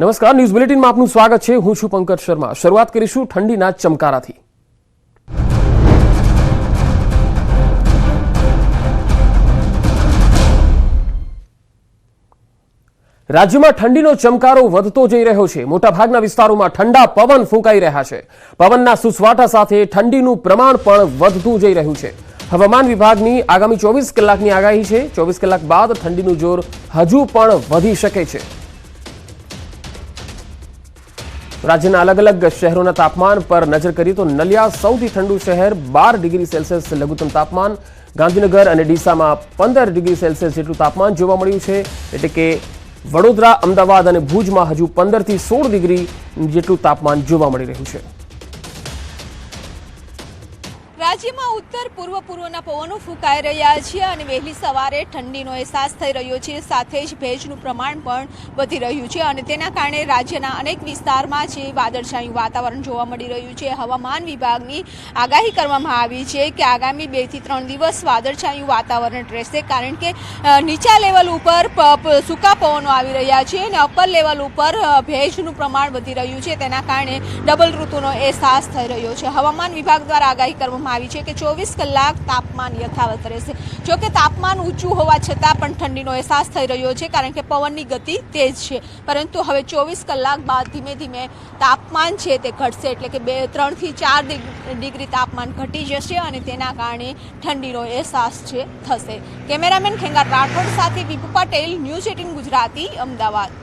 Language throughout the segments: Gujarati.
નમસ્કાર, ન્યૂઝ બુલેટિનમાં આપનું સ્વાગત છે। હું છું પંકજ શર્મા। શરૂઆત કરીશું ઠંડીના ચમકારાથી। રાજ્યમાં ઠંડીનો ચમકારો વધતો જઈ રહ્યો છે। મોટાભાગના વિસ્તારોમાં ઠંડા પવન ફૂંકાઈ રહ્યા છે। પવનના સુસવાટા સાથે ઠંડીનું પ્રમાણ પણ વધતું જઈ રહ્યું છે। હવામાન વિભાગની આગામી 24 કલાકની આગાહી છે। 24 કલાક બાદ ઠંડીનું જોર હજુ પણ વધી શકે છે। રાજ્યના અલગ અલગ શહેરોના તાપમાન પર નજર કરીએ તો નલિયા સૌથી ઠંડુ શહેર 12 ડિગ્રી સેલ્સિયસ લઘુત્તમ તાપમાન, ગાંધીનગર અને ડીસામાં 15 ડિગ્રી સેલ્સિયસ જેટલું તાપમાન જોવા મળ્યું છે। એટલે કે વડોદરા, અમદાવાદ અને ભુજમાં હજુ 15 થી 16 ડિગ્રી જેટલું તાપમાન જોવા મળી રહ્યું છે। રાજ્યમાં ઉત્તર પૂર્વના પવનો ફૂંકાઈ રહ્યા છે અને વહેલી સવારે ઠંડીનો અહેસાસ થઈ રહ્યો છે। સાથે જ ભેજનું પ્રમાણ પણ વધી રહ્યું છે અને તેના કારણે રાજ્યના અનેક વિસ્તારમાં છે વાદળછાયું વાતાવરણ જોવા મળી રહ્યું છે। હવામાન વિભાગની આગાહી કરવામાં આવી છે કે આગામી 2 થી 3 દિવસ વાદળછાયું વાતાવરણ રહેશે, કારણ કે નીચા લેવલ ઉપર સૂકા પવનો આવી રહ્યા છે અને અપર લેવલ ઉપર ભેજનું પ્રમાણ વધી રહ્યું છે। તેના કારણે ડબલ ઋતુનો અહેસાસ થઈ રહ્યો છે। હવામાન વિભાગ દ્વારા આગાહી કરવામાં આવી છે કે 24 કલાક તાપમાન યથાવત રહેશે। જો કે તાપમાન ઊંચું હોવા છતાં પણ ઠંડીનો અહેસાસ થઈ રહ્યો છે, કારણ કે પવનની ગતિ તેજ છે। પરંતુ હવે 24 કલાક બાદ ધીમે ધીમે તાપમાન છે તે ઘટશે, એટલે કે 3 થી 4 ડિગ્રી તાપમાન ઘટી જશે અને તેના કારણે ઠંડીનો અહેસાસ છે થશે। કેમેરામેન ખેંગાર રાઠોડ સાથે વિપુ પટેલ, ન્યૂઝ 18 ગુજરાતી, અમદાવાદ।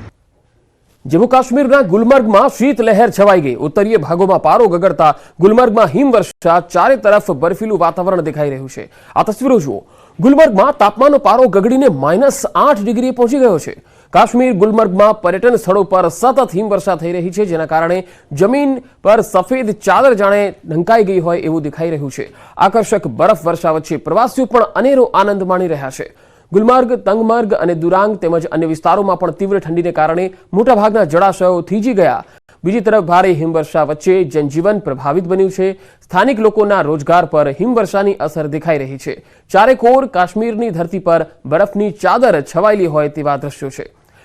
જમ્મુ કાશ્મીરના ગુલમર્ગમાં શીત લહેર છવાઈ ગઈ। ઉત્તરીય ભાગોમાં પારો ગગડતા ગુલમર્ગમાં હિમવર્ષા, ચારે તરફ બર્ફીલું વાતાવરણ દેખાઈ રહ્યું છે। આ તસવીરો જુઓ। ગુલમર્ગમાં તાપમાનનો પારો ગગડીને -8 ડિગ્રીએ પહોંચી ગયો છે। કાશ્મીર ગુલમર્ગમાં પર્યટન સ્થળો પર સતત હિમવર્ષા થઈ રહી છે, જેના કારણે જમીન પર સફેદ ચાદર જાણે ઢંકાઈ ગઈ હોય એવું દેખાઈ રહ્યું છે। આકર્ષક બરફ વર્ષા વચ્ચે પ્રવાસીઓ પણ અનેરો આનંદ માણી રહ્યા છે। ગુલમર્ગ, તંગમર્ગ અને દુરાંગ તેમજ અન્ય વિસ્તારોમાં પણ તીવ્ર ઠંડીને કારણે મોટાભાગના જળાશયો થીજી ગયા। બીજી તરફ ભારે હિમવર્ષા વચ્ચે જનજીવન પ્રભાવિત બન્યું છે। સ્થાનિક લોકોના રોજગાર પર હિમવર્ષાની અસર દેખાઈ રહી છે। ચારેકોર કાશ્મીરની ધરતી પર બરફની ચાદર છવાયેલી હોય તેવા દ્રશ્યો છે।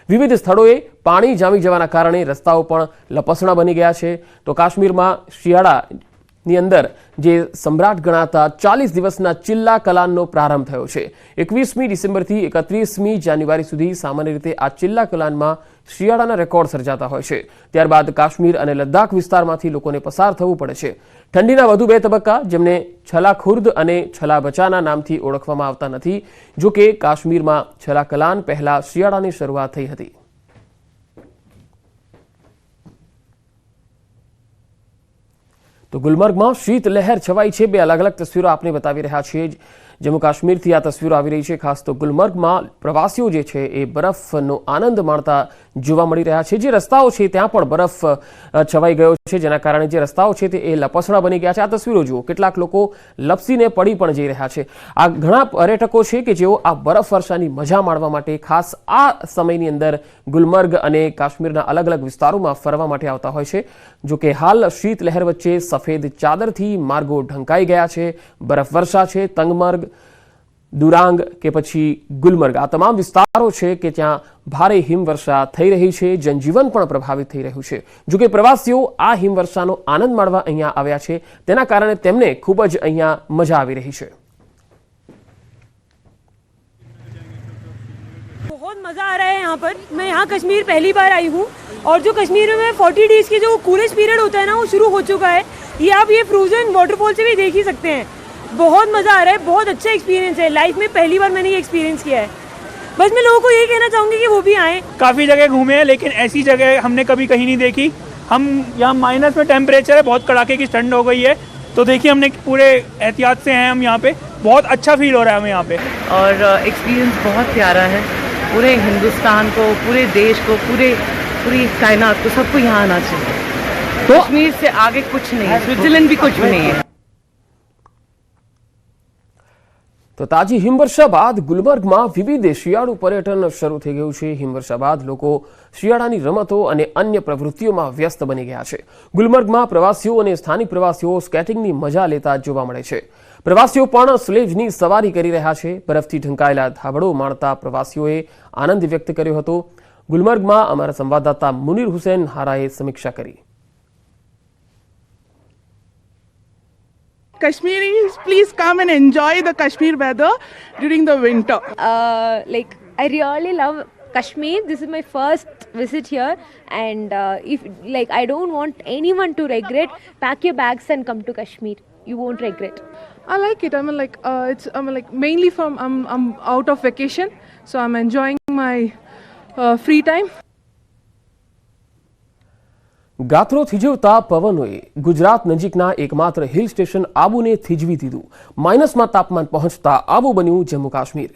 વિવિધ સ્થળોએ પાણી જામી જવાના કારણે રસ્તાઓ પણ લપસણા બની ગયા છે। તો કાશ્મીરમાં શિયાળાની અંદર જે સમ્રાટ ગણાતા 40 દિવસના ચિલ્લા કલાનનો પ્રારંભ થયો છે। 21મી ડિસેમ્બરથી 31મી જાન્યુઆરી સુધી સામાન્ય રીતે આ ચિલ્લા કલાનમાં શિયાળાના રેકોર્ડ સર્જાતા હોય છે। ત્યારબાદ કાશ્મીર અને લદ્દાખ વિસ્તારમાંથી લોકોને પસાર થવું પડે છે। ઠંડીના વધુ 2 તબક્કા, જેમને છલા ખુર્દ અને છલા બચાના નામથી ઓળખવામાં આવતા નથી। જો કે કાશ્મીરમાં છલા કલાન પહેલા શિયાળાની શરૂઆત થઈ હતી। તો ગુલમર્ગમાં શીત લહેર છવાઈ છે। 2 અલગ અલગ તસવીરો આપને બતાવી રહ્યા છીએ। જમ્મુ કાશ્મીરથી આ તસવીરો આવી રહી છે। ખાસ તો ગુલમર્ગમાં પ્રવાસીઓ જે છે એ બરફનો આનંદ માણતા જોવા મળી રહ્યા છે। જે રસ્તાઓ છે ત્યાં પણ બરફ છવાઈ ગયો છે, જેના કારણે જે રસ્તાઓ છે તે એ લપસણા બની ગયા છે। આ તસવીરો જુઓ। કેટલાક લોકો લપસીને પડી પણ જઈ રહ્યા છે। આ ઘણા પર્યટકો છે કે જેઓ આ બરફ વર્ષાની મજા માણવા માટે ખાસ આ સમયની અંદર ગુલમર્ગ અને કાશ્મીરના અલગ અલગ વિસ્તારોમાં ફરવા માટે આવતા હોય છે। જો કે હાલ શીત લહેર વચ્ચે સફેદ ચાદરથી માર્ગો ઢંકાઈ ગયા છે। બરફ વર્ષા છે। તંગમર્ગ, દુરાંગ કે પછી ગુલમર્ગ, આ તમામ વિસ્તારો છે કે ત્યાં ભારે હિમવર્ષા થઈ રહી છે। જનજીવન પણ પ્રભાવિત થઈ રહ્યું છે। જો કે પ્રવાસીઓ આ હિમવર્ષાનો આનંદ માણવા અહીંયા આવ્યા છે, તેના કારણે તેમને ખૂબ જ અહીંયા મજા આવી રહી છે। बहुत मज़ा आ रहा है यहाँ पर। मैं यहाँ कश्मीर पहली बार आई हूँ और जो कश्मीर में 40 डेज के जो कूलेस्ट पीरियड होता है ना, वो शुरू हो चुका है। ये आप ये फ्रोजन वाटरफॉल से भी देख ही सकते हैं। बहुत मज़ा आ रहा है। बहुत अच्छा एक्सपीरियंस है। लाइफ में पहली बार मैंने ये एक्सपीरियंस किया है। बस मैं लोगों को ये कहना चाहूँगी कि वो भी आएँ। काफ़ी जगह घूमे हैं, लेकिन ऐसी जगह हमने कभी कहीं नहीं देखी। हम यहाँ माइनस में टेम्परेचर है, बहुत कड़ाके की ठंड हो गई है। तो देखिए, हमने पूरे एहतियात से हैं हम यहाँ पे। बहुत अच्छा फील हो रहा है हमें यहाँ पे और एक्सपीरियंस बहुत प्यारा है। पूरे हिंदुस्तान को, पूरे देश को, पूरी कायनात को, सबको यहाँ आना चाहिए। तो कश्मीर से आगे कुछ नहीं है, स्विट्जरलैंड भी कुछ भी नहीं है। તો તાજી હિમવર્ષા બાદ ગુલમર્ગમાં વિવિધ શિયાળુ પર્યટન શરૂ થઈ ગયું છે। હિમવર્ષા બાદ લોકો શિયાળાની રમતો અને અન્ય પ્રવૃત્તિઓમાં વ્યસ્ત બની ગયા છે। ગુલમર્ગમાં પ્રવાસીઓ અને સ્થાનિક પ્રવાસીઓ સ્કેટિંગની મજા લેતા જોવા મળે છે। પ્રવાસીઓ પણ સ્લેજની સવારી કરી રહ્યા છે। બરફથી ઢંકાયેલા ધાબળો માણતા પ્રવાસીઓએ આનંદ વ્યક્ત કર્યો હતો। ગુલમર્ગમાં અમારા સંવાદદાતા મુનીર હુસૈન હારાએ સમીક્ષા કરી. Kashmiris, please come and enjoy the Kashmir weather during the winter. Like I really love Kashmir. This is my first visit here, and if like I don't want anyone to regret. Pack your bags and come to Kashmir. You won't regret. I like it. I'm like mainly I'm out of vacation, so I'm enjoying my free time. ગાત્રો થીજવતા પવનોએ Gujarat નજીકના એકમાત્ર હિલ સ્ટેશન આબુને થીજવી દીધું. માઇનસમાં તાપમાન પહોંચતા આબુ બન્યું જમ્મુ કાશ્મીર.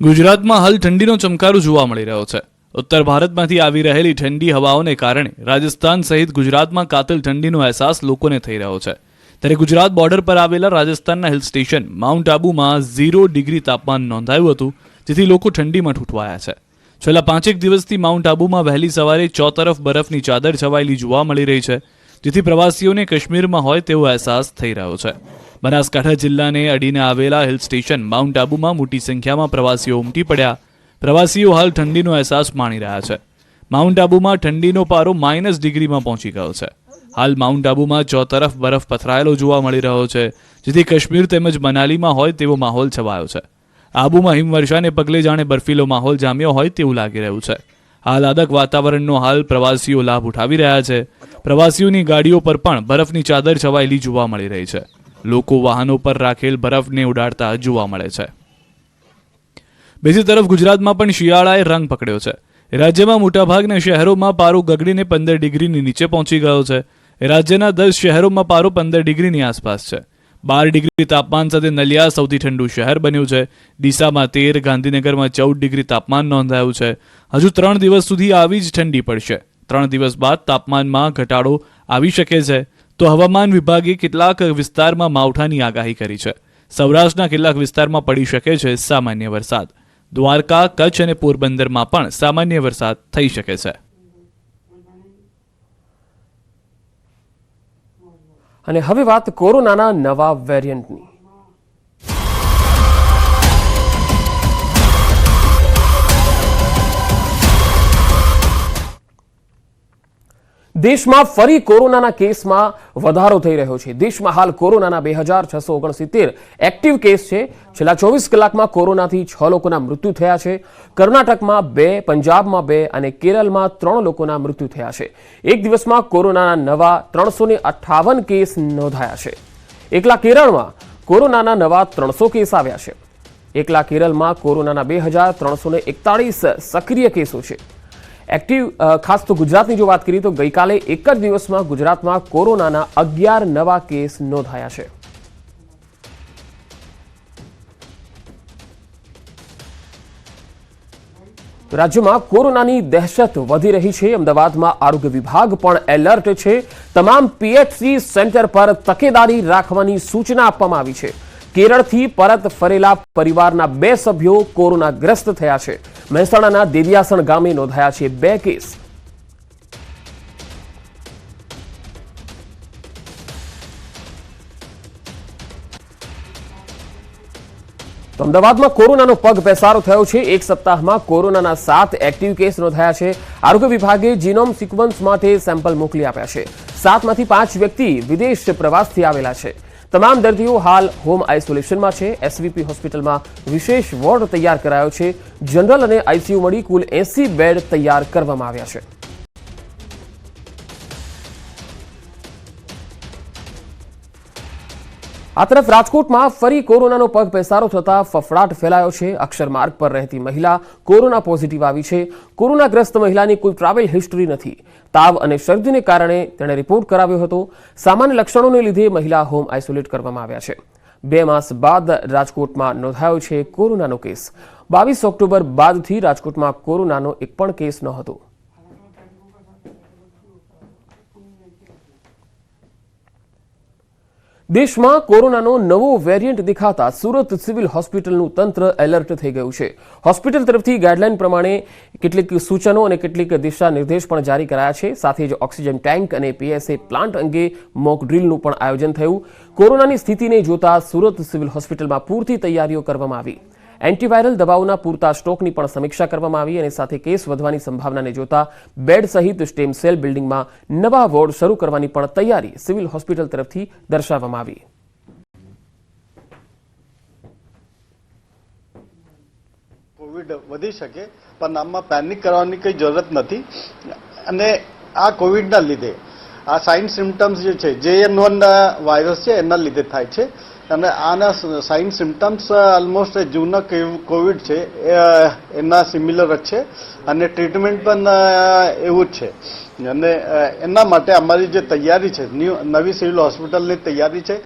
ગુજરાતમાં હાલ ઠંડીનો ચમકારો જોવા મળી રહ્યો છે. ઉત્તર ભારતમાંથી આવી રહેલી ઠંડી હવાઓને કારણે રાજસ્થાન સહિત ગુજરાતમાં કાતિલ ઠંડીનો અહેસાસ લોકોને થઈ રહ્યો છે. ત્યારે ગુજરાત બોર્ડર પર આવેલા રાજસ્થાનના હિલ સ્ટેશન માઉન્ટ આબુમાં 0 ડિગ્રી તાપમાન નોંધાયું હતું, જેથી લોકો ઠંડીમાં ઠૂંઠવાયા છે. છેલ્લા 5 દિવસથી માઉન્ટ આબુમાં વહેલી સવારે ચોતરફ બરફની ચાદર છવાયેલી જોવા મળી રહી છે, જેથી પ્રવાસીઓને કાશ્મીરમાં હોય તેવો અહેસાસ થઈ રહ્યો છે. બનાસકાંઠા જિલ્લાને અડીને આવેલા હિલ સ્ટેશન માઉન્ટ આબુમાં મોટી સંખ્યામાં પ્રવાસીઓ ઉમટી પડ્યા. પ્રવાસીઓ હાલ ઠંડીનો અહેસાસ માણી રહ્યા છે. માઉન્ટ આબુમાં ઠંડીનો પારો -ડિગ્રીમાં પહોંચી ગયો છે. હાલ માઉન્ટ આબુમાં ચોતરફ બરફ પથરાયેલો જોવા મળી રહ્યો છે, જેથી કાશ્મીર તેમજ મનાલીમાં હોય તેવો માહોલ છવાયો છે. આબુમાં હિમવર્ષાને પગલે જાણે બર્ફીલો માહોલ જામ્યો હોય તેવું લાગી રહ્યું છે. આહલાદક વાતાવરણનો હાલ પ્રવાસીઓ લાભ ઉઠાવી રહ્યા છે. પ્રવાસીઓની ગાડીઓ પર પણ બરફની ચાદર છવાયેલી જોવા મળી રહી છે. લોકો વાહનો પર રાખેલ બરફને ઉડાડતા જોવા મળે છે. બીજી તરફ ગુજરાતમાં પણ શિયાળાએ રંગ પકડ્યો છે. રાજ્યમાં મોટાભાગના શહેરોમાં પારો ગગડીને 15 ડિગ્રીની નીચે પહોંચી ગયો છે. રાજ્યના 10 શહેરોમાં પારો 15 ડિગ્રીની આસપાસ છે. 12 ડિગ્રી તાપમાન સાથે નલિયા સૌથી ઠંડુ શહેર બન્યું છે. ડીસામાં 13, ગાંધીનગરમાં 14 ડિગ્રી તાપમાન નોંધાયું છે. હજુ 3 દિવસ સુધી આવી જ ઠંડી પડશે. 3 દિવસ બાદ તાપમાનમાં ઘટાડો આવી શકે છે. તો હવામાન વિભાગે કેટલાક વિસ્તારમાં માવઠાની આગાહી કરી છે. સૌરાષ્ટ્રના કેટલાક વિસ્તારમાં પડી શકે છે સામાન્ય વરસાદ. દ્વારકા, કચ્છ અને પોરબંદરમાં પણ સામાન્ય વરસાદ થઈ શકે છે. અને હવે વાત કોરોનાના નવા વેરિયન્ટની. દેશમાં ફરી કોરોનાના કેસમાં વધારો થઈ રહ્યો છે. દેશમાં હાલ કોરોનાના 2669 એક્ટિવ કેસ છે. છેલ્લા 24 કલાકમાં કોરોનાથી 6 લોકોના મૃત્યુ થયા છે. કર્ણાટકમાં 2, પંજાબમાં 2 અને કેરળમાં 3 લોકોના મૃત્યુ થયા છે. એક દિવસમાં કોરોનાના નવા 358 કેસ નોંધાયા છે. એકલા કેરળમાં કોરોનાના નવા 300 કેસ આવ્યા છે. એકલા કેરળમાં કોરોનાના 2341 સક્રિય કેસો છે. એક્ટિવ ખાસ તો ગુજરાતની જો વાત કરીએ તો ગઈકાલે એક જ દિવસમાં ગુજરાતમાં કોરોનાના 11 નવા કેસ નોંધાયા છે. રાજ્યમાં કોરોનાની દહેશત વધી રહી છે. અમદાવાદમાં આરોગ્ય વિભાગ પણ એલર્ટ છે. તમામ પીએચસી સેન્ટર પર તકેદારી રાખવાની સૂચના આપવામાં આવી છે. કેરળથી પરત ફરેલા પરિવારના 2 સભ્યો કોરોનાગ્રસ્ત થયા છે. મહેસાણાના દેવિયાસણ ગામે નોંધાયા છે 2 કેસ. તો અમદાવાદમાં કોરોનાનો પગ પેસારો થયો છે. એક સપ્તાહમાં કોરોનાના 7 એક્ટિવ કેસ નોંધાયા છે. આરોગ્ય વિભાગે જીનોમ સિક્વન્સ માટે સેમ્પલ મોકલી આપ્યા છે. 7માંથી 5 વ્યક્તિ વિદેશ પ્રવાસથી આવેલા છે. તમામ દર્દીઓ હાલ હોમ આઇસોલેશનમાં છે. એસવીપી હોસ્પિટલમાં વિશેષ વોર્ડ તૈયાર કરાયો છે. જનરલ અને આઈસીયુ મળી કુલ 80 બેડ તૈયાર કરવામાં આવ્યા છે. આ તરફ રાજકોટમાં ફરી કોરોનાનો પગ પેસારો થતા ફફડાટ ફેલાયો છે. અક્ષરમાર્ગ પર રહેતી મહિલા કોરોના પોઝિટિવ આવી છે. કોરોનાગ્રસ્ત મહિલાની કોઈ ટ્રાવેલ હિસ્ટ્રી નથી. તાવ અને શરદીને કારણે તેણે રિપોર્ટ કરાવ્યો હતો. સામાન્ય લક્ષણોને લીધે મહિલા હોમ આઇસોલેટ કરવામાં આવ્યા છે. 2 માસ બાદ રાજકોટમાં નોંધાયો છે કોરોનાનો કેસ. 22 ઓક્ટોબર બાદથી રાજકોટમાં કોરોનાનો એક પણ કેસ ન હતો. દેશમાં કોરોનાનો નવો વેરિયન્ટ દેખાતા સુરત સિવિલ હોસ્પિટલનું તંત્ર એલર્ટ થઈ ગયું છે. હોસ્પિટલ તરફથી ગાઈડલાઈન પ્રમાણે કેટલીક સૂચનો અને કેટલીક દિશા નિર્દેશ પણ જારી કરાયા છે. સાથે જ ઓક્સિજન ટેન્ક અને પીએસએ પ્લાન્ટ અંગે મોક ડ્રીલનું પણ આયોજન થયું. કોરોનાની સ્થિતિને જોતા સુરત સિવિલ હોસ્પિટલમાં પૂરતી તૈયારીઓ કરવામાં આવી. એન્ટીવાયરલ દવાઓના પૂરતા સ્ટોકની પણ સમીક્ષા કરવામાં આવી અને સાથે કેસ વધવાની સંભાવનાને જોતા બેડ સહિત સ્ટેમ સેલ બિલ્ડિંગમાં નવા વોર્ડ શરૂ કરવાની પણ તૈયારી સિવિલ હોસ્પિટલ તરફથી દર્શાવવામાં આવી. કોવિડ વધી શકે પણ આમાં પેનિક કરવાની કંઈ જરૂરત નથી અને આ કોવિડના લીધે આ સાઇન સિમ્ટમ્સ જે છે JN1 વાયરસ છે એના લીધે થાય છે અને આના સાઇન સિમ્ટમ્સ ઓલમોસ્ટ જૂના કોવિડ છે એના સિમિલર જ છે અને ટ્રીટમેન્ટ પણ એવું જ છે અને એના માટે અમારી જે તૈયારી છે નવી સિવિલ હોસ્પિટલની તૈયારી છે.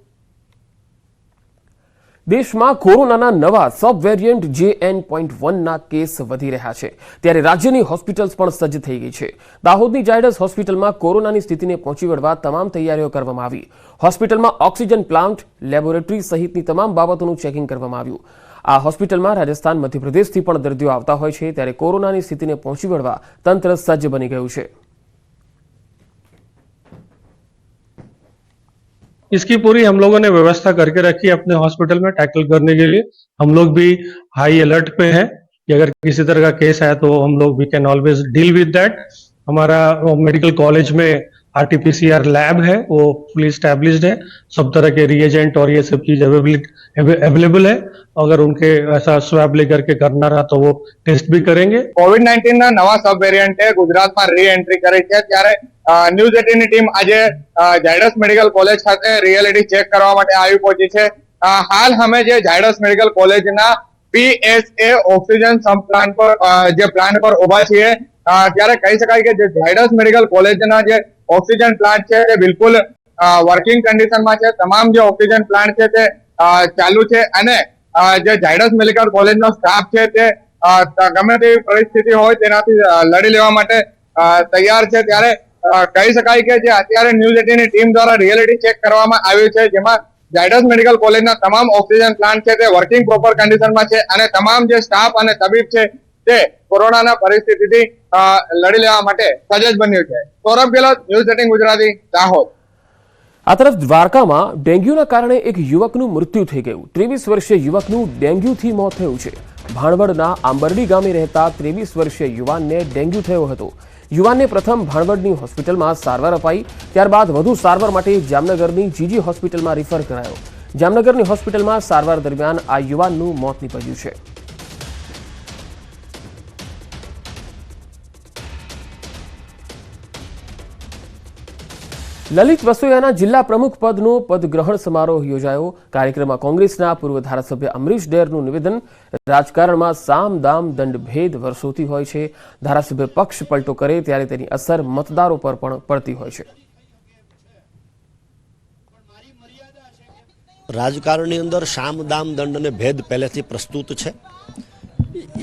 દેશમાં કોરોનાના નવા સબ વેરિયન્ટ JN.1ના કેસ વધી રહ્યા છે ત્યારે રાજ્યની હોસ્પિટલ્સ પણ સજ્જ થઈ ગઈ છે. દાહોદની ઝાયડસ હોસ્પિટલમાં કોરોનાની સ્થિતિને પહોંચી વળવા તમામ તૈયારીઓ કરવામાં આવી. હોસ્પિટલમાં ઓક્સિજન પ્લાન્ટ, લેબોરેટરી સહિતની તમામ બાબતોનું ચેકિંગ કરવામાં આવ્યું. આ હોસ્પિટલમાં રાજસ્થાન, મધ્યપ્રદેશથી પણ દર્દીઓ આવતા હોય છે ત્યારે કોરોનાની સ્થિતિને પહોંચી વળવા તંત્ર સજ્જ બની ગયું છે. इसकी पूरी हम लोगों ने व्यवस्था करके रखी है अपने हॉस्पिटल में टैकल करने के लिए. हम लोग भी हाई अलर्ट पे हैं कि अगर किसी तरह का केस आया तो हम लोग we can always deal with that. हमारा मेडिकल कॉलेज में RT-PCR लैब है, वो फुली स्टैब्लिश्ड है. सब तरह के रिएजेंट और ये सब चीज अवेलेबल है. अगर उनके ऐसा स्वैब लेकर के करना रहा तो वो टेस्ट भी करेंगे. COVID-19 ના નવા સબ વેરિયન્ટે ગુજરાતમાં રી એન્ટ્રી કરી છે ત્યારે ન્યૂઝ 18 ની ટીમ આજે ઝાયડસ મેડિકલ કોલેજ ખાતે રિયાલિટી ચેક કરવા માટે આવી પહોંચી છે. હાલ અમે જે ઝાયડસ મેડિકલ કોલેજના PSA ઓક્સિજન સબ પ્લાન પર જે પ્લાન પર ઉભા છીએ ત્યારે કહી શકાય કે જે ઝાયડસ મેડિકલ કોલેજના જે ઓક્સિજન પ્લાન્ટ છે તે બિલકુલ વર્કિંગ કન્ડિશનમાં છે. તમામ જે ઓક્સિજન પ્લાન્ટ છે તે ચાલુ છે અને જે ઝાયડસ મેડિકલ કોલેજનો સ્ટાફ છે તે ગમે તેવી પરિસ્થિતિ હોય તેનાથી લડી લેવા માટે તૈયાર છે. ત્યારે કહી શકાય કે જે અત્યારે ન્યૂઝ 18 ની ટીમ દ્વારા રિયાલિટી ચેક કરવામાં આવ્યું છે જેમાં ઝાયડસ મેડિકલ કોલેજના તમામ ઓક્સિજન પ્લાન્ટ છે તે વર્કિંગ પ્રોપર કન્ડિશનમાં છે અને તમામ જે સ્ટાફ અને તબીબ છે તે કોરોનાના પરિસ્થિતિથી લડી લેવા માટે સજજ બન્યું છે. સૌરભ ગેહલોત, ન્યૂઝ 18 ગુજરાતી, દાહોદ. આ તરફ દ્વારકામાં ડેન્ગ્યુના કારણે એક યુવકનું મૃત્યુ થઈ ગયું. 23 વર્ષીય યુવકનું ડેન્ગ્યુથી મોત થયું છે. ભાણવડના આંબરડી ગામે રહેતા 23 વર્ષીય યુવાનને ડેન્ગ્યુ થયો હતો. યુવાનને પ્રથમ ભાણવડની હોસ્પિટલમાં સારવાર અપાઈ, ત્યારબાદ વધુ સારવાર માટે જામનગરની GG હોસ્પિટલમાં રિફર કરાયો. જામનગરની હોસ્પિટલમાં સારવાર દરમિયાન આ યુવાનનું મોત નીપજ્યું છે. લલિત વસોયાના જિલ્લા પ્રમુખ પદનો પદગ્રહણ સમારોહ યોજાયો. કાર્યક્રમમાં કોંગ્રેસના પૂર્વ ધારાસભ્ય અમરીશ ડેરનું નિવેદન, રાજકારણમાં સામ દામ દંડ ભેદ વર્ષોથી હોય છે. ધારાસભ્ય પક્ષ પલટો કરે ત્યારે તેની અસર મતદારો પર પણ પડતી હોય છે. રાજકારણની અંદર સામ દામ દંડ અને ભેદ પહેલેથી પ્રસ્તુત છે.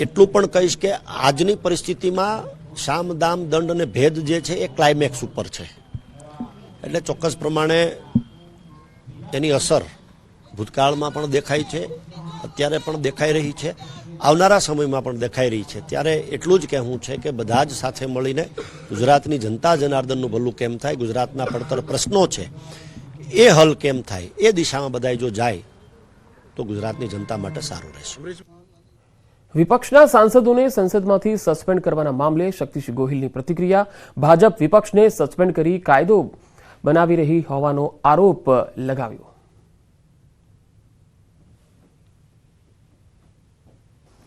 એટલું પણ કહીશ કે આજની પરિસ્થિતિમાં સામ દામ દંડ અને ભેદ જે છે એ ક્લાઇમેક્સ ઉપર છે. એટલે ચોક્કસ પ્રમાણે એની અસર ભૂતકાળમાં પણ દેખાય છે, અત્યારે પણ દેખાઈ રહી છે, આવનારા સમયમાં પણ દેખાઈ રહી છે. ત્યારે એટલું જ કહેવું છે કે બધા જ સાથે મળીને ગુજરાતની જનતા જનાર્દનનું ભલું કેમ થાય, ગુજરાતના પડતર પ્રશ્નો છે એ હલ કેમ થાય એ દિશામાં બધા જો જાય તો ગુજરાતની જનતા માટે સારું રહેશે. વિપક્ષના સાંસદોને સંસદમાંથી સસ્પેન્ડ કરવાના મામલે શક્તિસિંહ ગોહિલની પ્રતિક્રિયા. ભાજપ વિપક્ષને સસ્પેન્ડ કરી કાયદો બનાવી રહી હોવાનો આરોપ લગાવ્યો.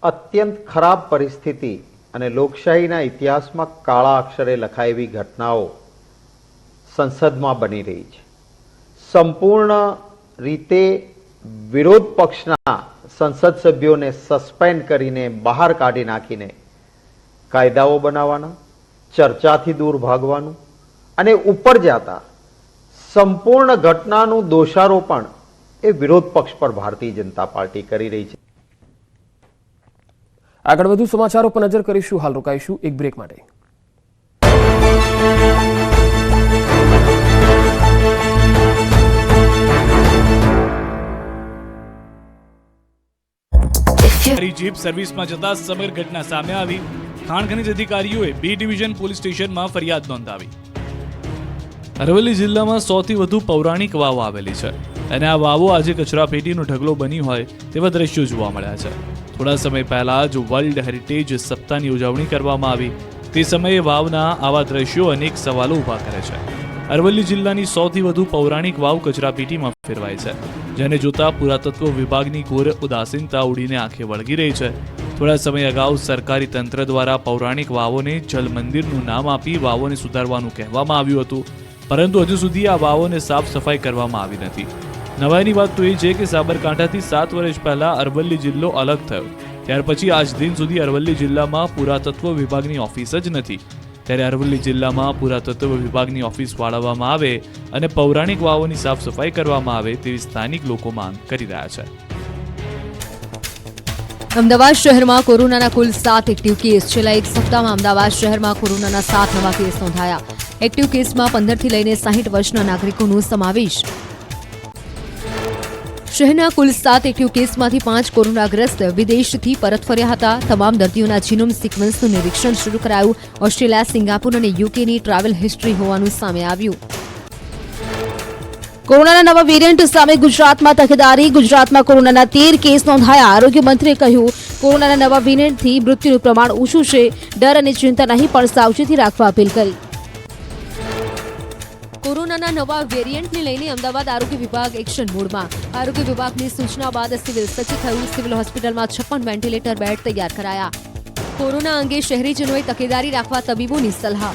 અત્યંત ખરાબ પરિસ્થિતિ અને લોકશાહીના ઇતિહાસમાં કાળા અક્ષરે લખાયેલી ઘટનાઓ સંસદમાં બની રહી છે. સંપૂર્ણ રીતે વિરોધ પક્ષના સંસદ સભ્યોને સસ્પેન્ડ કરીને બહાર કાઢી નાખીને કાયદાઓ બનાવવાના, ચર્ચાથી દૂર ભાગવાનું અને ઉપર જતા સંપૂર્ણ ઘટનાનું દોષારોપણ એ વિરોધ પક્ષ પર ભારતીય જનતા પાર્ટી કરી રહી છે. આગળ વધુ સમાચારો પર નજર કરીશું. હાલ રોકાઈશું એક બ્રેક માટે. જીપ સર્વિસમાં જતા સમગ્ર ઘટના સામે આવી. ખાણ ખનીજ અધિકારીઓએ B ડિવિઝન પોલીસ સ્ટેશનમાં ફરિયાદ નોંધાવી. અરવલ્લી જિલ્લામાં 100થી વધુ પૌરાણિક વાવો આવેલી છે અને આ વાવો આજે કચરાપેટીનો ઢગલો બની હોય તેવા દ્રશ્યો જોવા મળ્યા છે. થોડા સમય પહેલા જ વર્લ્ડ હેરિટેજ સપ્તાહની ઉજવણી કરવામાં આવી. તે સમયે વાવના આવા દ્રશ્યો અનેક સવાલો ઊભા કરે છે. અરવલ્લી જિલ્લાની સૌથી વધુ પૌરાણિક વાવ કચરાપેટીમાં ફેરવાય છે, જેને જોતા પુરાતત્વ વિભાગની ઘોર ઉદાસીનતા ઉડીને આંખે વળગી રહી છે. થોડા સમય અગાઉ સરકારી તંત્ર દ્વારા પૌરાણિક વાવોને જલ મંદિરનું નામ આપી વાવોને સુધારવાનું કહેવામાં આવ્યું હતું, પરંતુ હજુ સુધી આ વાવોને સાફ સફાઈ કરવામાં આવી નથી. નવાઈની વાત તો એ છે કે સાબરકાંઠાથી 7 વર્ષ પહેલા અરવલ્લી જિલ્લો અલગ થયો, ત્યાર પછી આજ દિન સુધી અરવલ્લી જિલ્લામાં પુરાતત્વ વિભાગની ઓફિસ જ નથી. ત્યારે અરવલ્લી જિલ્લામાં પુરાતત્વ વિભાગની ઓફિસ ફાળવવામાં આવે અને પૌરાણિક વાવોની સાફ સફાઈ કરવામાં આવે તેવી સ્થાનિક લોકો માંગ કરી રહ્યા છે. અમદાવાદ શહેરમાં કોરોનાના કુલ 7 એક્ટિવ કેસ. છેલ્લા એક સપ્તાહમાં અમદાવાદ શહેરમાં કોરોનાના 7 નવા કેસ નોંધાયા. એક્ટિવ કેસમાં 15 થી લઈને 60 વર્ષના નાગરિકોનો સમાવેશ. શહેરના કુલ 7 એક્ટિવ કેસમાંથી 5 કોરોનાગ્રસ્ત વિદેશથી પરત ફર્યા હતા. તમામ દર્દીઓના જીનોમ સિક્વન્સનું નિરીક્ષણ શરૂ કરાયું. ઓસ્ટ્રેલિયા, સિંગાપુર અને યુકેની ટ્રાવેલ હિસ્ટ્રી હોવાનું સામે આવ્યું. કોરોનાના નવા વેરિયન્ટ સામે ગુજરાતમાં તકેદારી. ગુજરાતમાં કોરોનાના 13 કેસ નોંધાયા. આરોગ્ય મંત્રીએ કહ્યું, કોરોનાના નવા વેરિયન્ટથી મૃત્યુનું પ્રમાણ ઓછું છે. ડર અને ચિંતા નહીં, પણ સાવચેતી રાખવા અપીલ કરી. કોરોનાના નવા વેરિયન્ટને લઈને અમદાવાદ આરોગ્ય વિભાગ એક્શન મોડમાં. આરોગ્ય વિભાગની સૂચના બાદ સિવિલ સજ્જ થયું. સિવિલ હોસ્પિટલમાં 56 વેન્ટિલેટર બેડ તૈયાર કરાયા. કોરોના અંગે શહેરીજનોએ તકેદારી રાખવા તબીબોની સલાહ.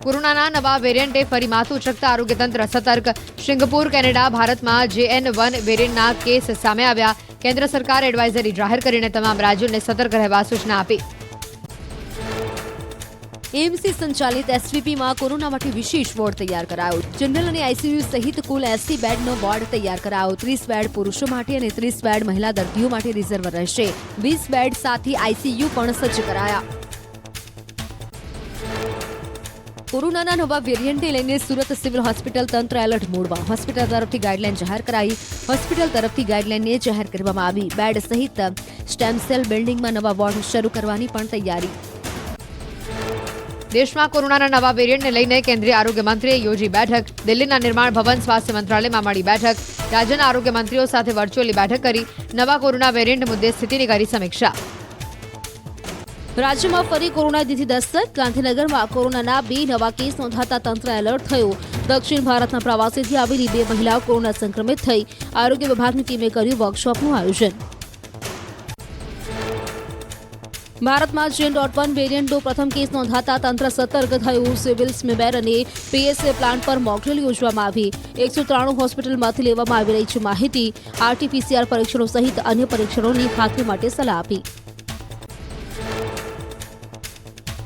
કોરોનાના નવા વેરિયન્ટે ફરી માથું ઉચકતા આરોગ્ય તંત્ર સતર્ક. સિંગાપુર, કેનેડા, ભારતમાં JN1 વેરિયન્ટના કેસ સામે આવ્યા. કેન્દ્ર સરકારે એડવાઇઝરી જાહેર કરીને તમામ રાજ્યોને સતર્ક રહેવા સૂચના આપી. એમસી સંચાલિત એસવીપીમાં કોરોના માટે વિશેષ વોર્ડ તૈયાર કરાયો. જનરલ અને આઈસીયુ સહિત કુલ 80 બેડનો વોર્ડ તૈયાર કરાયો. 30 બેડ પુરુષો માટે અને 30 બેડ મહિલા દર્દીઓ માટે રિઝર્વ રહેશે. 20 બેડ સાથે આઈસીયુ પણ સજ્જ કરાયા. કોરોનાના નવા વેરિયન્ટને લઈને સુરત સિવિલ હોસ્પિટલ તંત્ર એલર્ટ મોડમાં. હોસ્પિટલ તરફથી ગાઈડલાઈન જાહેર કરાઈ. હોસ્પિટલ તરફથી ગાઈડલાઈનને જાહેર કરવામાં આવી. બેડ સહિત સ્ટેમ સેલ બિલ્ડિંગમાં નવા વોર્ડ શરૂ કરવાની પણ તૈયારી. દેશમાં કોરોનાના નવા વેરિયન્ટને લઈને કેન્દ્રીય આરોગ્ય મંત્રીએ યોજી બેઠક. દિલ્હીના નિર્માણ ભવન સ્વાસ્થ્ય મંત્રાલયમાં મળી બેઠક. રાજ્યના આરોગ્ય મંત્રીઓ સાથે વર્ચ્યુઅલી બેઠક કરી નવા કોરોના વેરિયન્ટ મુદ્દે સ્થિતિની કરી સમીક્ષા. રાજ્યમાં ફરી કોરોના દીધી દસ્તક. ગાંધીનગરમાં કોરોનાના 2 નવા કેસ નોંધાતા તંત્ર એલર્ટ થયું. દક્ષિણ ભારતના પ્રવાસેથી આવેલી 2 મહિલાઓ કોરોના સંક્રમિત થઈ. આરોગ્ય વિભાગની ટીમે કર્યું વર્કશોપનું આયોજન. ભારતમાં JN.1 વેરિયન્ટનો પ્રથમ કેસ નોંધાતા તંત્ર સતર્ક થયું. સિવિલ, સ્મીમેર અને PSA પ્લાન્ટ પર મોકડ્રીલ યોજવામાં આવી. 193 હોસ્પિટલમાંથી લેવામાં આવી રહી છે માહિતી. RT-PCR પરીક્ષણો સહિત અન્ય પરીક્ષણોની ખાતરી માટે સલાહ આપી.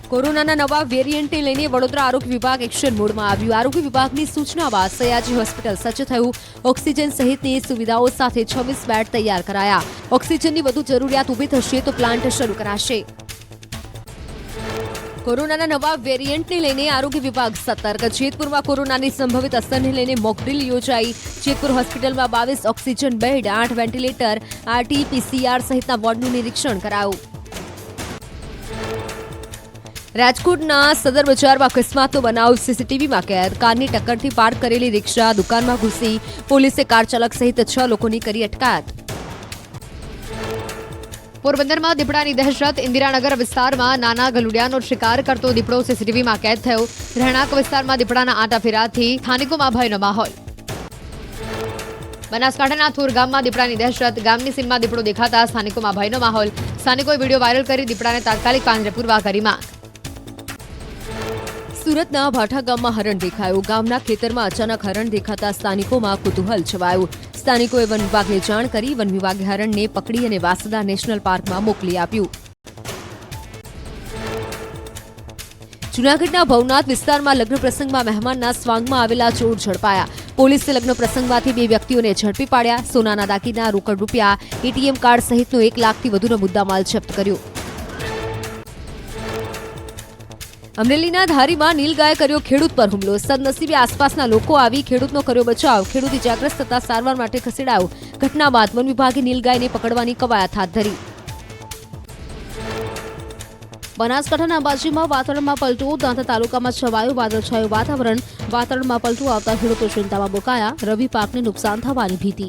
કોરોનાના નવા વેરિયન્ટને લઈને વડોદરા આરોગ્ય વિભાગ એક્શન મોડમાં આવ્યું. આરોગ્ય વિભાગની સૂચના બાદ સયાજી હોસ્પિટલ સજ્જ થયું. ઓક્સિજન સહિતની સુવિધાઓ સાથે 26 બેડ તૈયાર કરાયા. ઓક્સિજનની વધુ જરૂરિયાત ઊભી થશે તો પ્લાન્ટ શરૂ કરાશે. કોરોનાના નવા વેરિયન્ટને લઈને આરોગ્ય વિભાગ સતર્ક. જેતપુરમાં કોરોનાની સંભવિત અસરને લઈને મોકડ્રીલ યોજાઈ. જેતપુર હોસ્પિટલમાં 22 ઓક્સિજન બેડ, 8 વેન્ટિલેટર, RT-PCR સહિતના વોર્ડનું નિરીક્ષણ કરાયું. રાજકોટના સદર બજારમાં અકસ્માતનો બનાવ સીસીટીવીમાં કેદ. કારની ટક્કરથી પાર્ક કરેલી રિક્ષા દુકાનમાં ઘૂસી. પોલીસે કાર ચાલક સહિત 6 લોકોની કરી અટકાયત. પોરબંદરમાં દીપડાની દહેશત. ઇન્દિરાનગર વિસ્તારમાં નાના ગલુડિયાનો શિકાર કરતો દીપડો સીસીટીવીમાં કેદ થયો. રહેણાંક વિસ્તારમાં દીપડાના આંટાફેરાથી સ્થાનિકોમાં ભયનો માહોલ. બનાસકાંઠાના થોર ગામમાં દીપડાની દહેશત. ગામની સીમમાં દીપડો દેખાતા સ્થાનિકોમાં ભયનો માહોલ. સ્થાનિકોએ વિડીયો વાયરલ કરી દીપડાને તાત્કાલિક પાંજરે પૂરવા કરી માંગ. સુરતના ભાઠા ગામમાં હરણ દેખાયું. ગામના ખેતરમાં અચાનક હરણ દેખાતા સ્થાનિકોમાં કુતૂહલ છવાયું. સ્થાનિકોએ વન વિભાગને જાણ કરી. વન વિભાગે હરણને પકડી અને વાસદા નેશનલ પાર્કમાં મોકલી આપ્યું. જૂનાગઢના ભવનાથ વિસ્તારમાં લગ્ન પ્રસંગમાં મહેમાનના સ્વાંગમાં આવેલા ચોર ઝડપાયા. પોલીસે લગ્ન પ્રસંગમાંથી 2 વ્યક્તિઓને ઝડપી પાડ્યા. સોનાના દાગીના, રોકડ રૂપિયા, ATM કાર્ડ સહિતનો 1 લાખથી વધુનો મુદ્દામાલ જપ્ત કર્યો. અમરેલીના ધારીમાં નીલગાયે કર્યો ખેડૂત પર હુમલો. સદનસીબે આસપાસના લોકો આવી ખેડૂતનો કર્યો બચાવ. ખેડૂત ઇજાગ્રસ્ત થતા સારવાર માટે ખસેડાયો. ઘટના બાદ વન વિભાગે નીલગાયને પકડવાની કવાયત હાથ ધરી. બનાસકાંઠાના અંબાજીમાં વાતાવરણમાં પલટો. દાંતા તાલુકામાં છવાયું વાદળછાયું વાતાવરણ. વાતાવરણમાં પલટો આવતા ખેડૂતો ચિંતામાં મુકાયા. રવિ પાકને નુકસાન થવાની ભીતિ.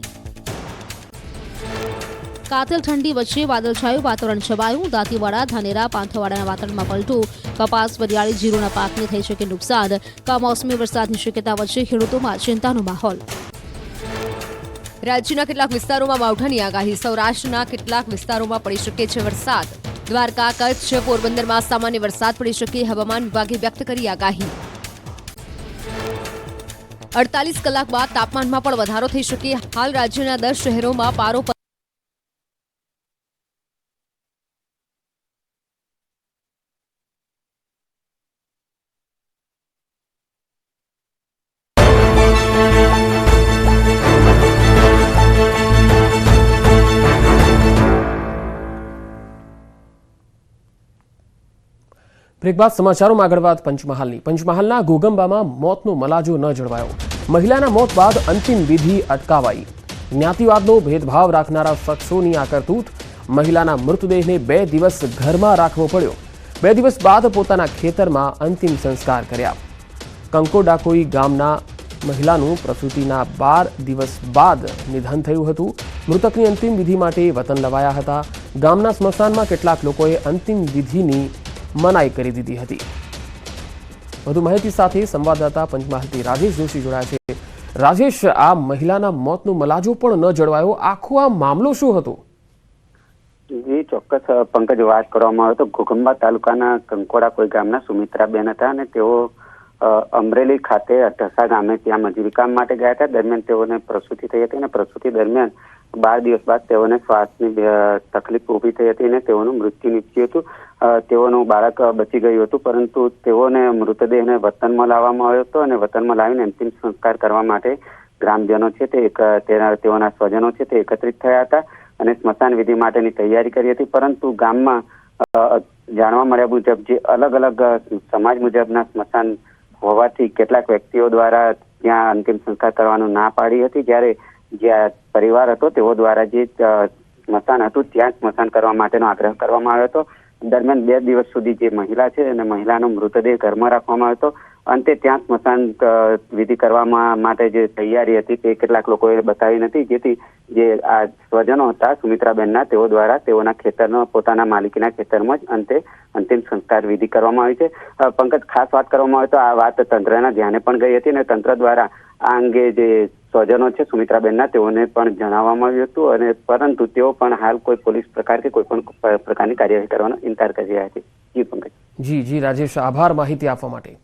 કાતિલ ઠંડી વચ્ચે વાદળછાયું વાતાવરણ છવાયું. દાંતીવાડા, ધાનેરા, પાંથવાડાના વાતાવરણમાં પલટો. કપાસ, વરિયાળી, જીરુના પાકને થઈ શકે નુકસાન. કમોસમી વરસાદની શક્યતા વચ્ચે ખેડૂતોમાં ચિંતાનો માહોલ. રાજ્યના કેટલાક વિસ્તારોમાં માવઠાની આગાહી. સૌરાષ્ટ્રના કેટલાક વિસ્તારોમાં પડી શકે છે વરસાદ. દ્વારકા, કચ્છ, પોરબંદરમાં સામાન્ય વરસાદ પડી શકે. હવામાન વિભાગે વ્યક્ત કરી આગાહી. 48 કલાક બાદ તાપમાનમાં પણ વધારો થઈ શકે. હાલ રાજ્યના 10 શહેરોમાં પારો બ્રેક બાદ સમાચારોમાં આગળ વાત પંચમહાલની. પંચમહાલના ઘોગંબામાં મોતનો મલાજો ન જળવાયો. મહિલાના મોત બાદ અંતિમ વિધિ અટકાવાઈ. જ્ઞાતિવાદનો ભેદભાવ રાખનારા શખ્સોની આ કરતૂત. મહિલાના મૃતદેહને 2 દિવસ ઘરમાં રાખવો પડ્યો. 2 દિવસ બાદ પોતાના ખેતરમાં અંતિમ સંસ્કાર કર્યા. કંકોડાકોઈ ગામના મહિલાનું પ્રસૂતિના 12 દિવસ બાદ નિધન થયું હતું. મૃતકની અંતિમ વિધિ માટે વતન લવાયા હતા. ગામના સ્મશાનમાં કેટલાક લોકોએ અંતિમ વિધિની મનાઈ કરી દીધી હતી. વધુ માહિતી સાથે સંવાદદાતા પંચમહાલથી રાજેશ જોશી જોડાયા છે. રાજેશ, આ મહિલાના મોતનો મલાજો પણ ન જળવાયો, આખો આ મામલો શું હતો? જી ચોક્કસ પંકજ, વાત કરવામાં આવે તો ઘોગંબા તાલુકાના કંકોડાકોઈ ગામના સુમિત્રાબેન હતા અને તેઓ અમરેલી ખાતે ઢસા ગામે ત્યાં મજૂરી કામ માટે ગયા હતા. દરમિયાન તેઓને પ્રસૂતિ થઈ હતી અને પ્રસૂતિ દરમિયાન 12 દિવસ બાદ તેઓને શ્વાસની તકલીફ ઊભી થઈ હતી અને તેઓનું મૃત્યુ નીપજ્યું હતું. તેઓનું બાળક બચી ગયું હતું, પરંતુ તેઓને મૃતદેહને વતનમાં લાવવામાં આવ્યો હતો અને વતનમાં લાવીને અંતિમ સંસ્કાર કરવા માટે ગ્રામજનો છે તેઓના સ્વજનો છે તે એકત્રિત થયા હતા અને સ્મશાન વિધિ માટેની તૈયારી કરી હતી. પરંતુ ગામમાં જાણવા મળ્યા મુજબ જે અલગ અલગ સમાજ મુજબના સ્મશાન હોવાથી કેટલાક વ્યક્તિઓ દ્વારા ત્યાં અંતિમ સંસ્કાર કરવાનું ના પાડી હતી. જ્યારે જે પરિવાર હતો તેઓ દ્વારા જે સ્મશાન હતું ત્યાં સ્મશાન કરવા માટેનો આગ્રહ કરવામાં આવ્યો હતો. દરમિયાન 2 દિવસ સુધી જે મહિલા છે અને મહિલાનો મૃતદેહ ઘરમાં રાખવામાં આવ્યો હતો. અંતે ત્યાં સ્મશાન વિધિ કરવા માટે જે તૈયારી હતી તે કેટલાક લોકોએ બતાવી નથી, જેથી જે આ સ્વજનો હતા સુમિત્રાબેનના તેઓ દ્વારા તેઓના ખેતરનો પોતાના માલિકીના ખેતરમાં જ અંતે અંતિમ સંસ્કાર વિધિ કરવામાં આવી છે. પંકજ, ખાસ વાત કરવામાં આવે તો આ વાત તંત્રના ધ્યાને પણ ગઈ હતી અને તંત્ર દ્વારા આ અંગે જે સ્વજનો છે સુમિત્રાબેનના તેઓને પણ જણાવવામાં આવ્યું હતું અને પરંતુ તેઓ પણ હાલ કોઈ પોલીસ પ્રકાર કે કોઈ પણ પ્રકારની કાર્યવાહી કરવાનો ઇનકાર કરી રહ્યા છે. જી પંકજ. જી રાજેશ, આભાર માહિતી આપવા માટે.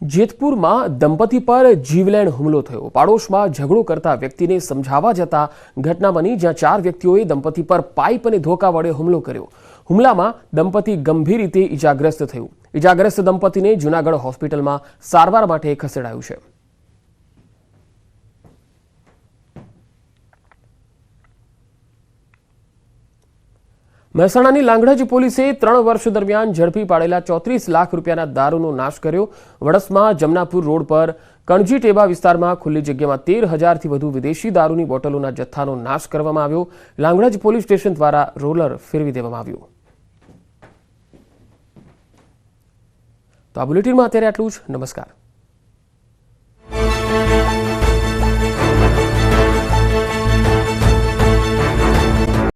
જેતપુરમાં દંપતી પર જીવલેણ હુમલો થયો. પાડોશમાં ઝઘડો કરતા વ્યક્તિને સમજાવવા જતા ઘટના બની, જ્યાં 4 વ્યક્તિઓએ દંપતી પર પાઇપ અને ધોકા વડે હુમલો કર્યો. હુમલામાં દંપતી ગંભીર રીતે ઈજાગ્રસ્ત થયું. ઈજાગ્રસ્ત દંપતીને જૂનાગઢ હોસ્પિટલમાં સારવાર માટે ખસેડાયું છે. મહેસાણાની લાંગણજ પોલીસે 3 વર્ષ દરમિયાન ઝડપી પાડેલા 34 લાખ રૂપિયાના દારૂનો નાશ કર્યો. વડસમાં જમનાપુર રોડ પર કણજી ટેબા વિસ્તારમાં ખુલ્લી જગ્યામાં 13,000થી વધુ વિદેશી દારૂની બોટલોના જથ્થાનો નાશ કરવામાં આવ્યો. લાંગણજ પોલીસ સ્ટેશન દ્વારા રોલર ફેરવી દેવામાં આવ્યું. તો આ બુલેટિનમાં અત્યારે આટલું જ. નમસ્કાર.